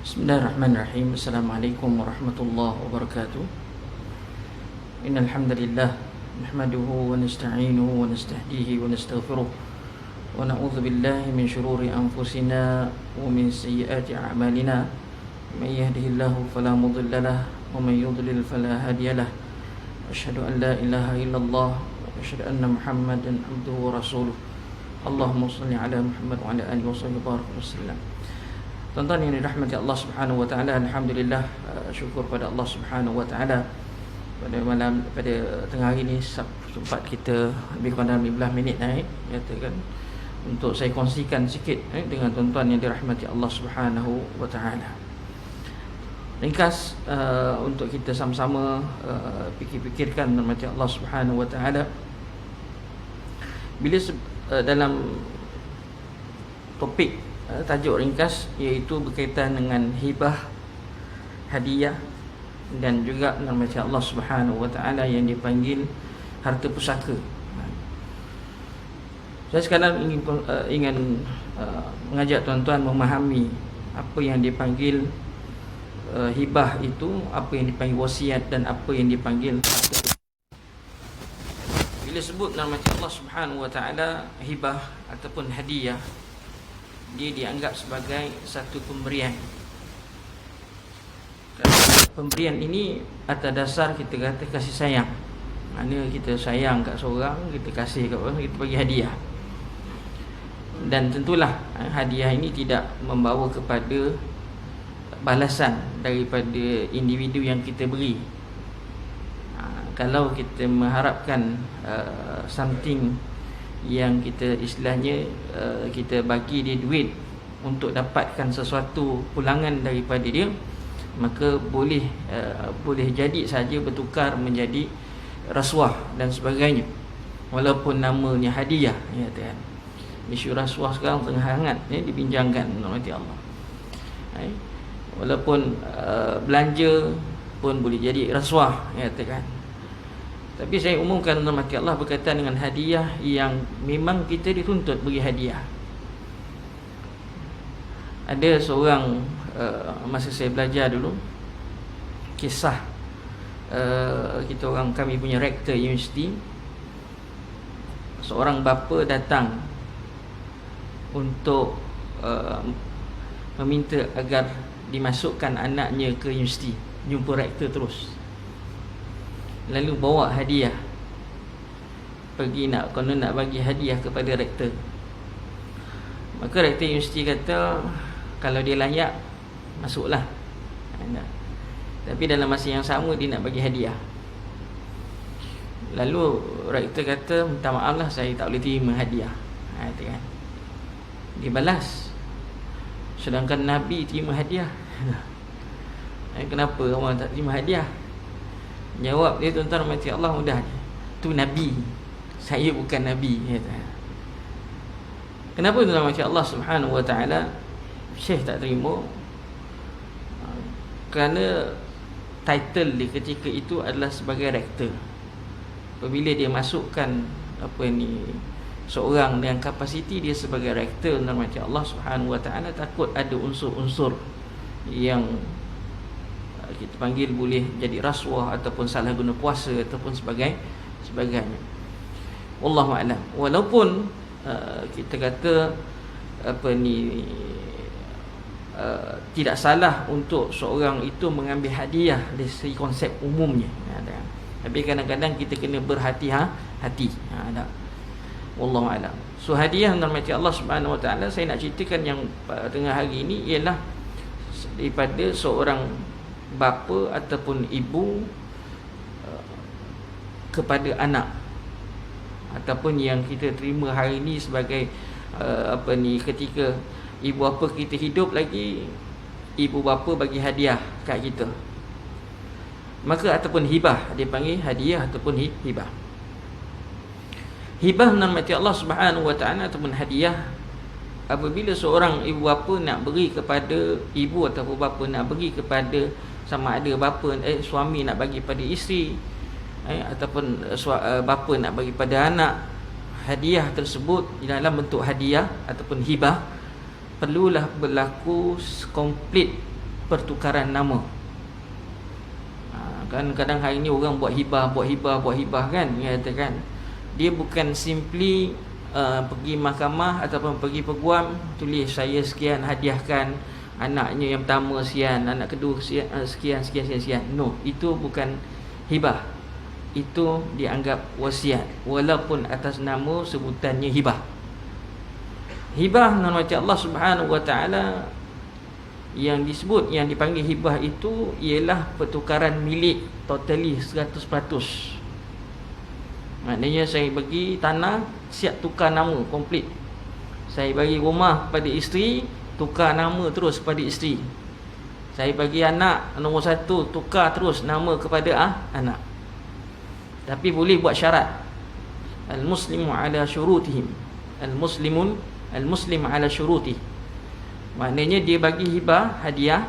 Bismillahirrahmanirrahim. Assalamualaikum warahmatullahi wabarakatuh. Innal hamdalillah nahmaduhu wa nasta'inuhu wa nastahdihi wa nastaghfiruh wa na'udzu billahi min shururi anfusina wa min sayyiati a'malina. May yahdihillahu fala mudilla lahu wa may yudlil fala hadiya lahu. Asyhadu an la ilaha illallah wa asyhadu anna Muhammadan abduhu wa rasuluh. Allahumma shalli ala Muhammad wa ala alihi wasallam. Tuan-tuan yang dirahmati Allah Subhanahu wa taala, alhamdulillah, syukur pada Allah Subhanahu wa taala pada tengah hari ni sempat kita lebih kurang dalam 15 minit katakan untuk saya kongsikan sikit dengan tuan-tuan yang dirahmati Allah Subhanahu wa taala. Ringkas untuk kita sama-sama fikir-fikirkan dirahmati Allah Subhanahu wa taala. Bila dalam topik tajuk ringkas iaitu berkaitan dengan hibah, hadiah dan juga nama Allah Subhanahu wa taala yang dipanggil harta pusaka. Saya sekarang ingin mengajak tuan-tuan memahami apa yang dipanggil hibah itu, apa yang dipanggil wasiat dan apa yang dipanggil harta. Bila sebut nama Allah Subhanahu wa taala hibah ataupun hadiah, dia dianggap sebagai satu pemberian. Pemberian ini atas dasar kita kata kasih sayang. Mana kita sayang kat seorang, kita kasih kat orang, kita bagi hadiah. Dan tentulah hadiah ini tidak membawa kepada balasan daripada individu yang kita beri. Kalau kita mengharapkan something yang kita istilahnya kita bagi dia duit untuk dapatkan sesuatu pulangan daripada dia, maka boleh jadi saja bertukar menjadi rasuah dan sebagainya, walaupun namanya hadiah, ya kan. Isu rasuah sekarang tengah hangat dibincangkan oleh Allah. Walaupun belanja pun boleh jadi rasuah, ya kan. Tapi saya umumkan rahmati Allah berkaitan dengan hadiah yang memang kita dituntut beri hadiah. Ada seorang masa saya belajar dulu, kisah kami punya rektor universiti. Seorang bapa datang untuk meminta agar dimasukkan anaknya ke universiti, jumpa rektor terus. Lalu bawa hadiah, pergi nak bagi hadiah kepada rektor. Maka rektor universiti kata kalau dia layak, masuklah. Tapi dalam masa yang sama dia nak bagi hadiah. Lalu rektor kata, minta maaf lah, saya tak boleh terima hadiah. Kan? Dia balas, sedangkan Nabi terima hadiah. Kenapa orang tak terima hadiah? Jawab dia, tuan-tuan rahmati Allah, mudah. Tu Nabi, saya bukan Nabi, kata. Kenapa tuan-tuan rahmati Allah Subhanahu wa taala Syekh tak terima? Kerana title dia ketika itu adalah sebagai rektor. Apabila dia masukkan seorang dengan kapasiti dia sebagai rektor, tuan-tuan rahmati Allah Subhanahu wa taala takut ada unsur-unsur yang kita panggil boleh jadi rasuah ataupun salah guna kuasa ataupun sebagainya. Wallahu a'lam. Walaupun kita kata tidak salah untuk seorang itu mengambil hadiah dari segi konsep umumnya. Tapi kadang-kadang kita kena berhati-hati. Wallahu a'lam. So hadiah rahmati Allah Subhanahu wa taala, saya nak ceritakan yang tengah hari ini ialah daripada seorang bapa ataupun ibu kepada anak, ataupun yang kita terima hari ini sebagai ketika ibu bapa kita hidup lagi, ibu bapa bagi hadiah kat kita, maka ataupun hibah, dia panggil hadiah ataupun hibah. Hibah nama Allah Subhanahu wa taala ataupun hadiah, apabila seorang ibu bapa nak beri kepada ibu ataupun bapa nak beri kepada, sama ada suami nak bagi pada isteri, ataupun bapa nak bagi pada anak, hadiah tersebut dalam bentuk hadiah ataupun hibah perlulah berlaku komplit pertukaran nama. Kan kadang hari ni orang buat hibah kan, katakan dia bukan simply pergi mahkamah ataupun pergi peguam, tulis saya sekian, hadiahkan anaknya yang pertama sekian, anak kedua sekian. No, itu bukan hibah. Itu dianggap wasiat walaupun atas nama sebutannya hibah. Hibah nama Allah Subhanahu wa taala yang disebut, yang dipanggil hibah itu ialah pertukaran milik totally 100%. Maknanya saya bagi tanah, siap tukar nama komplit. Saya bagi rumah pada isteri, tukar nama terus pada isteri. Saya bagi anak nombor 1, tukar terus nama kepada anak. Tapi boleh buat syarat. Al-muslimu ala syurutihim. Al-muslim ala syurutih. Maknanya dia bagi hibah, hadiah,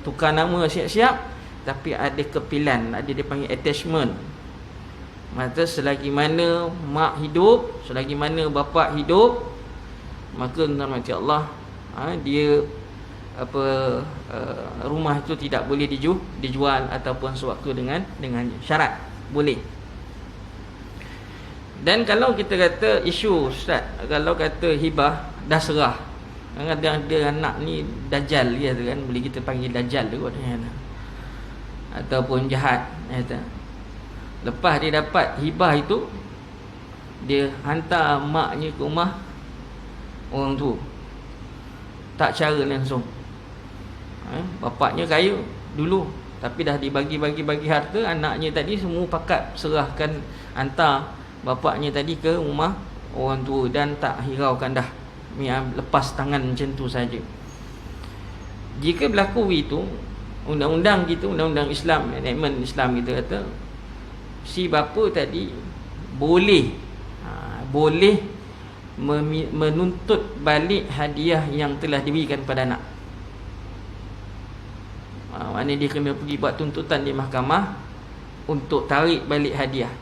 tukar nama siap-siap, tapi ada kepilan, ada dia panggil attachment. Maka selagi mana mak hidup, selagi mana bapa hidup, maka rahmat Allah, dia rumah itu tidak boleh dijual ataupun sewaktu dengan syarat boleh. Dan kalau kita kata isu Ustaz, kalau kata hibah dah serah, ada anak ni dajal dia tu kan, boleh kita panggil dajal tu kan, ataupun jahat kata. Lepas dia dapat hibah itu, dia hantar maknya ke rumah orang tu, tak cara langsung. Bapaknya kaya dulu, tapi dah dibagi-bagi harta, anaknya tadi semua pakat serahkan, hantar bapaknya tadi ke rumah orang tua dan tak hiraukan dah, lepas tangan macam tu saja. Jika berlaku itu, undang-undang gitu, undang-undang Islam, enactment Islam kita kata, si bapa tadi boleh menuntut balik hadiah yang telah diberikan pada anak. Maknanya dia kena pergi buat tuntutan di mahkamah untuk tarik balik hadiah.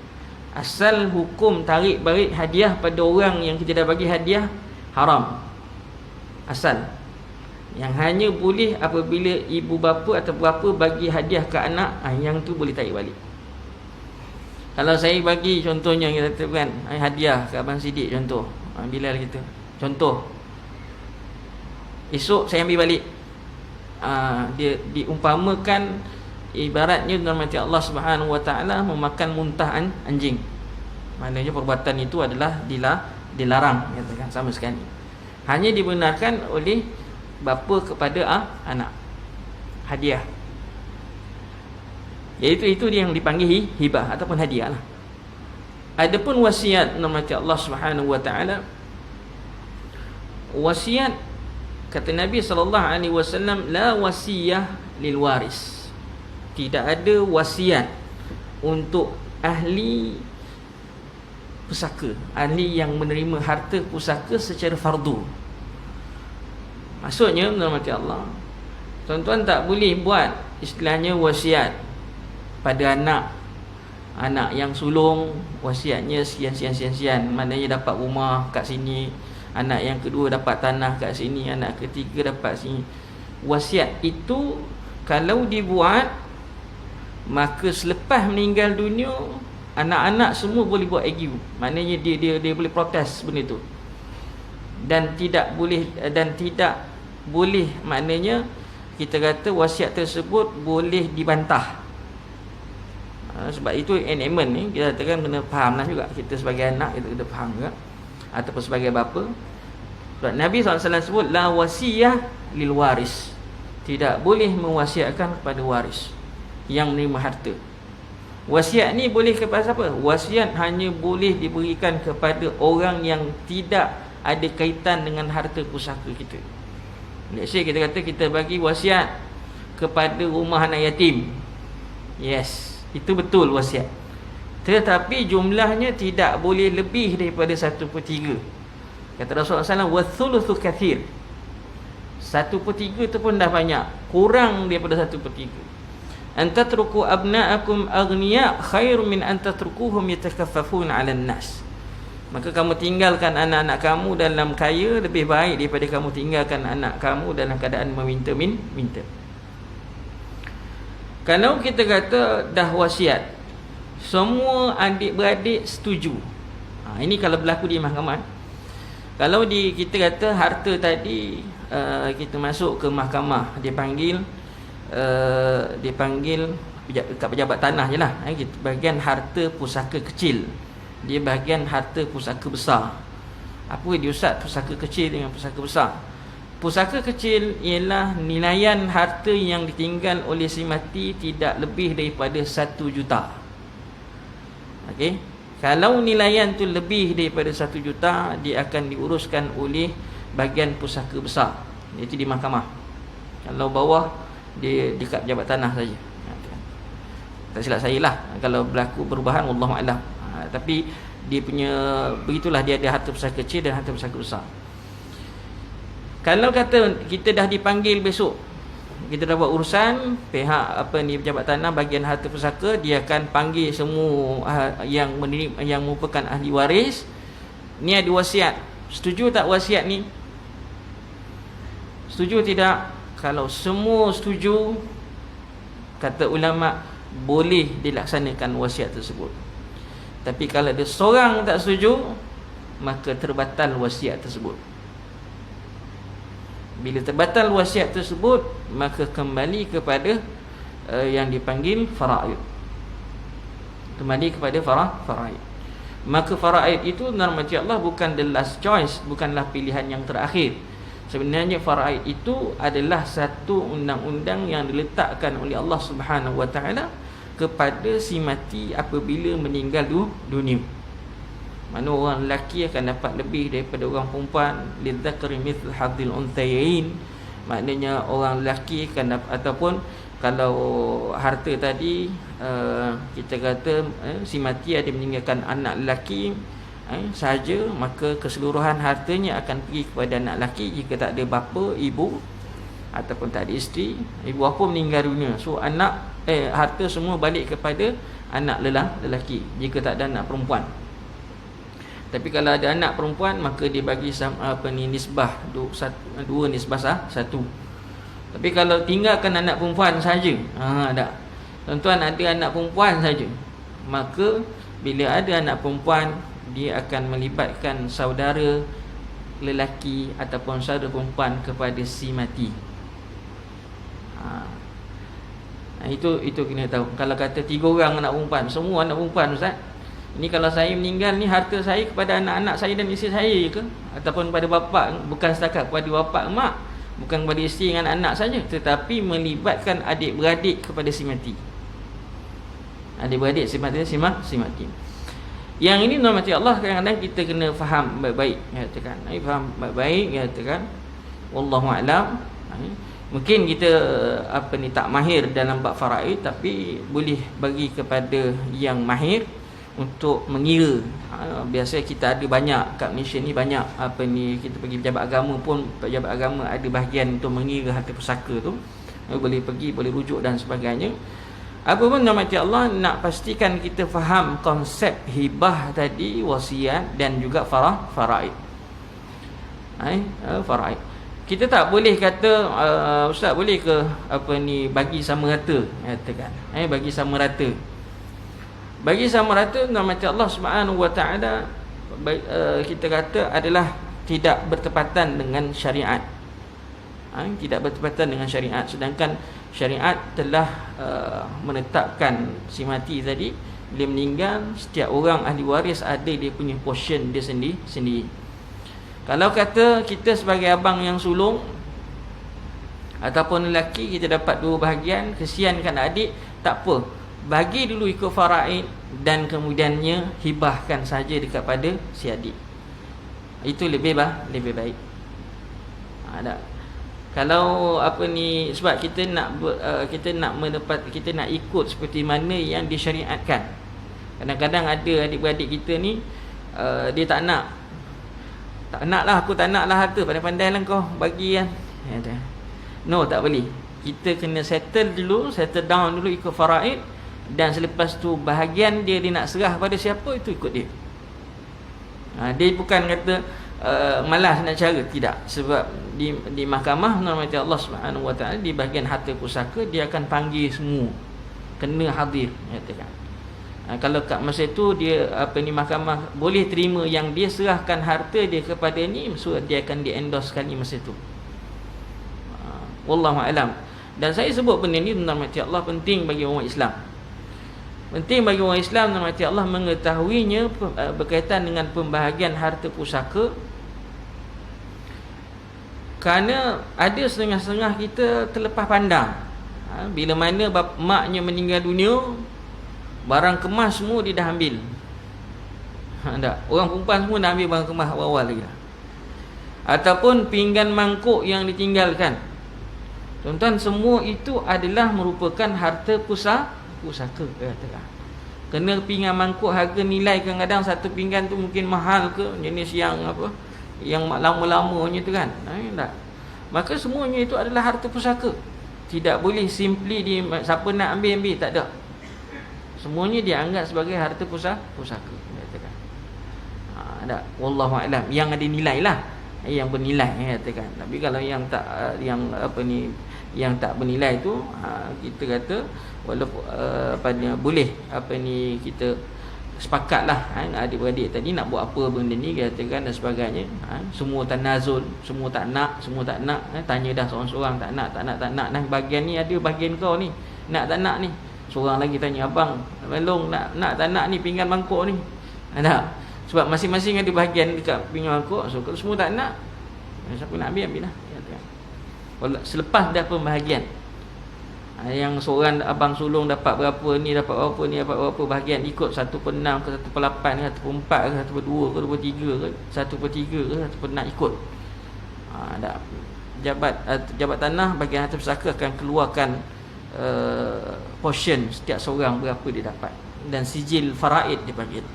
Asal hukum tarik balik hadiah pada orang yang kita dah bagi hadiah haram. Asal. Yang hanya boleh apabila ibu bapa atau bapa bagi hadiah ke anak, yang tu boleh tarik balik. Kalau saya bagi contohnya, kita katakan hadiah ke Abang Sidik contoh, Bilal kita contoh, esok saya ambil balik, dia diumpamakan ibaratnya rahmat Allah Subhanahu wa taala memakan muntah anjing. Maknanya perbuatan itu adalah dilarang, katakan sama sekali. Hanya dibenarkan oleh bapa kepada anak, hadiah. Iaitu dia yang dipanggil hibah ataupun hadiah lah. Adapun wasiat rahmat Allah Subhanahu wa taala, wasiat kata Nabi sallallahu alaihi wasallam, la wasiyah lil waris. Tidak ada wasiat untuk ahli pusaka, ahli yang menerima harta pusaka secara fardu. Maksudnya rahmat Allah, tuan-tuan tak boleh buat istilahnya wasiat pada anak yang sulung, wasiatnya sekian. Maknanya dapat rumah kat sini, anak yang kedua dapat tanah kat sini, anak ketiga dapat sini. Wasiat itu kalau dibuat, maka selepas meninggal dunia, anak-anak semua boleh buat argue. Maknanya dia boleh protes benda itu. Dan tidak boleh maknanya kita kata wasiat tersebut boleh dibantah. Sebab itu enactment ni kita katakan kena fahamlah juga, kita sebagai anak kita kena faham juga, ataupun sebagai bapa. Sebab Nabi SAW sebut la wasiyah lil waris. Tidak boleh mewasiatkan kepada waris yang menerima harta. Wasiat ni boleh kepada siapa? Wasiat hanya boleh diberikan kepada orang yang tidak ada kaitan dengan harta pusaka kita. Let's say kita kata kita bagi wasiat kepada rumah anak yatim. Yes, itu betul wasiat. Tetapi jumlahnya tidak boleh lebih daripada 1/3. Kata Rasulullah SAW, wathuluthu kathir. 1/3 itu pun dah banyak, kurang daripada 1/3. Antatruku abna'akum aghniya khairum min antatrukuhum yatakaffafun 'alan nas. Maka kamu tinggalkan anak-anak kamu dalam kaya lebih baik daripada kamu tinggalkan anak kamu dalam keadaan meminta. Kalau kita kata dah wasiat, semua adik-beradik setuju. Ini kalau berlaku di mahkamah. Kalau kita kata harta tadi, kita masuk ke mahkamah, dipanggil dekat pejabat tanah je lah. Kita bahagian harta pusaka kecil, dia bahagian harta pusaka besar. Apa dia Ustaz pusaka kecil dengan pusaka besar? Pusaka kecil ialah nilaian harta yang ditinggal oleh si mati tidak lebih daripada 1 juta. Okey. Kalau nilaian tu lebih daripada 1 juta, dia akan diuruskan oleh bahagian pusaka besar, iaitu di mahkamah. Kalau bawah, dia dekat pejabat tanah saja. Tak silap saya lah kalau berlaku perubahan, wallahualam. Tapi dia punya, begitulah, dia ada harta pusaka kecil dan harta pusaka besar. Kalau kata kita dah dipanggil besok, kita dah buat urusan, pihak pejabat tanah bahagian harta pusaka, dia akan panggil semua yang merupakan ahli waris. Ni ada wasiat, setuju tak wasiat ni? Setuju tidak? Kalau semua setuju, kata ulama, boleh dilaksanakan wasiat tersebut. Tapi kalau ada seorang tak setuju, maka terbatal wasiat tersebut. Bila terbatal wasiat tersebut, maka kembali kepada yang dipanggil faraid. Kembali kepada faraid. Maka faraid itu normatif Allah bukan the last choice, bukanlah pilihan yang terakhir. Sebenarnya faraid itu adalah satu undang-undang yang diletakkan oleh Allah Subhanahu Wa Taala kepada si mati apabila meninggal dunia. Mana orang lelaki akan dapat lebih daripada orang perempuan, lidzakari mithl hadzil unthayain. Maknanya orang lelaki akan dapat, ataupun kalau harta tadi kita kata si mati ada meninggalkan anak lelaki sahaja, maka keseluruhan hartanya akan pergi kepada anak lelaki. Jika tak ada bapa, ibu, ataupun tak ada isteri, ibu bapa meninggal dunia, so harta semua balik kepada anak lelaki jika tak ada anak perempuan. Tapi kalau ada anak perempuan, maka dia bagi nisbah dua nisbah satu. Tapi kalau tinggalkan anak perempuan saja, tak. Tuan-tuan ada anak perempuan saja, maka bila ada anak perempuan, dia akan melibatkan saudara lelaki ataupun saudara perempuan kepada si mati. Itu kena tahu. Kalau kata 3 orang anak perempuan, semua anak perempuan, Ustaz, ini kalau saya meninggal ni, harta saya kepada anak-anak saya dan isteri saya ke? Ataupun kepada bapa, bukan setakat kepada bapa mak, bukan kepada isteri dengan anak saja, tetapi melibatkan adik-beradik kepada si mati. Adik-beradik si mati. Yang ini normatif Allah, kadang-kadang kita kena faham baik-baik, katakan. Faham baik-baik, katakan. Wallahu a'lam. Mungkin kita tak mahir dalam bab faraid, tapi boleh bagi kepada yang mahir untuk mengira. Biasa kita ada banyak kat Malaysia ni, banyak kita pergi pejabat agama pun, pejabat agama ada bahagian untuk mengira harta pusaka tu. Boleh pergi, boleh rujuk dan sebagainya. Apa pun normatif Allah, nak pastikan kita faham konsep hibah tadi, wasiat dan juga faraid. Faraid. Kita tak boleh kata Ustaz boleh ke bagi sama rata, katakan. Bagi sama rata. Bagi sama rata normatif Allah Subhanahu Wa Taala kita kata adalah tidak bertepatan dengan syariat. Tidak bertepatan dengan syariat, sedangkan syariat telah menetapkan si mati tadi, bila meninggal, setiap orang ahli waris ada dia punya portion dia sendiri. Kalau kata kita sebagai abang yang sulung ataupun lelaki, kita dapat 2 bahagian, kesiankan adik, tak apa, bagi dulu ikut faraid dan kemudiannya hibahkan saja dekat pada si adik. Itu lebih baik. Ada. Kalau sebab kita nak ikut seperti mana yang disyariatkan. Kadang-kadang ada adik-beradik kita ni dia tak nak lah, aku tak nak lah harta, pandai-pandai lah kau bagi kan. No, tak boleh. Kita kena settle down dulu ikut faraid, dan selepas tu bahagian dia nak serah pada siapa, itu ikut dia. Dia bukan kata malas nak cara, tidak. Sebab di mahkamah normatif Allah Subhanahu Wa Taala, di bahagian harta pusaka, dia akan panggil semua. kena hadir, katakan. Kalau kat masa tu dia mahkamah boleh terima yang dia serahkan harta dia kepada ni, so dia akan di-endorse sekali masa tu. Wallahu alam. Dan saya sebut benda ni tentang mati Allah penting bagi orang Islam. Penting bagi orang Islam tentang mati Allah mengetahuinya berkaitan dengan pembahagian harta pusaka. Kerana ada setengah-setengah kita terlepas pandang. Bila mana maknya meninggal dunia, barang kemas semua dia dah ambil. Tak? Orang perempuan semua dah ambil barang kemas awal-awal lagi. Ataupun pinggan mangkuk yang ditinggalkan. Tuan-tuan, semua itu adalah merupakan harta pusaka. Kena pinggan mangkuk, harga nilai kadang-kadang satu pinggan tu mungkin mahal ke, jenis yang yang lama-lamanya tu kan. Tak? Maka semuanya itu adalah harta pusaka. Tidak boleh simply siapa nak ambil, tak ada. Semuanya dianggap sebagai harta pusaka. Katakan. Tak. Wallahu a'lam. Yang ada nilai lah, yang bernilai, katakan. Tapi kalau yang tak yang tak bernilai tu, kita kata walaupun boleh kita sepakatlah, adik-beradik tadi nak buat apa benda ni, katakan, dan sebagainya. Semua tanazul, semua tak nak, tanya dah seorang-seorang, tak nak. Nah, bahagian ni ada bahagian kau ni, nak tak nak ni. Seorang lagi tanya, abang Long nak tak nak ni pinggan mangkuk ni. Tak? Sebab masing-masing ada bahagian dekat pinggan mangkuk. So kalau semua tak nak, siapa nak ambil lah. Selepas dah pembahagian, yang seorang abang sulung dapat berapa ni, dapat berapa bahagian, ikut 1/6 ke 1/8 ke 1/4 ke 1/2 ke 2/3 ke 1/3 ke 1/6 ikut. Dah jabat tanah bahagian harta pusaka akan keluarkan portion setiap seorang berapa dia dapat, dan sijil faraid dipanggil.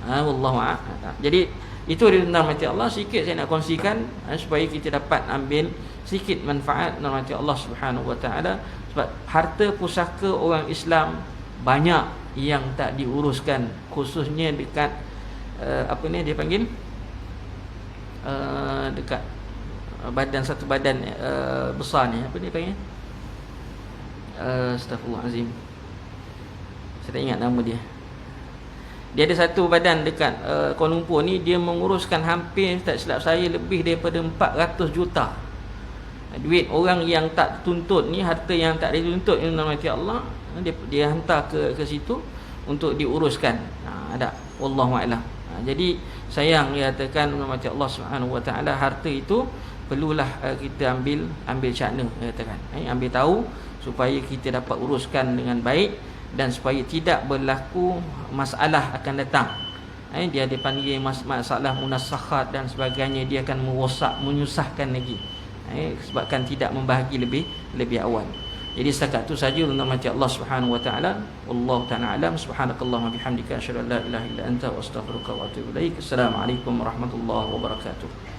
Wallahu a'lam. Jadi itu dia tentang mati Allah. Sikit saya nak kongsikan supaya kita dapat ambil sikit manfaat tentang mati Allah Subhanahu wa taala. Sebab harta pusaka orang Islam banyak yang tak diuruskan, khususnya dekat dia panggil dekat satu badan besar ni, apa dia panggil, Astaghfirullahalazim, saya tak ingat nama dia. Dia ada satu badan dekat Kuala Lumpur ni, dia menguruskan hampir, tak silap saya, lebih daripada 400 juta duit orang yang tak tuntut ni, harta yang tak dituntut yang mati Allah, dia hantar ke situ untuk diuruskan. Ada, wallahu a'lam. Jadi sayang dia katakan mati Allah Subhanahu wa taala, harta itu perlulah kita ambil syakna, katakan, ambil tahu supaya kita dapat uruskan dengan baik, dan supaya tidak berlaku masalah akan datang. Dia dipanggil masalah munasakhat dan sebagainya, dia akan menyusahkan lagi, sebabkan tidak membahagi lebih awal. Jadi setakat itu saja tentang mati Allah Subhanahu wa taala. Wallahu ta'ala alam. Subhanakallahumma bihamdika asyhadu an la ilaha illa anta wa astaghfiruka wa atubu ilaik. Assalamualaikum warahmatullahi wabarakatuh.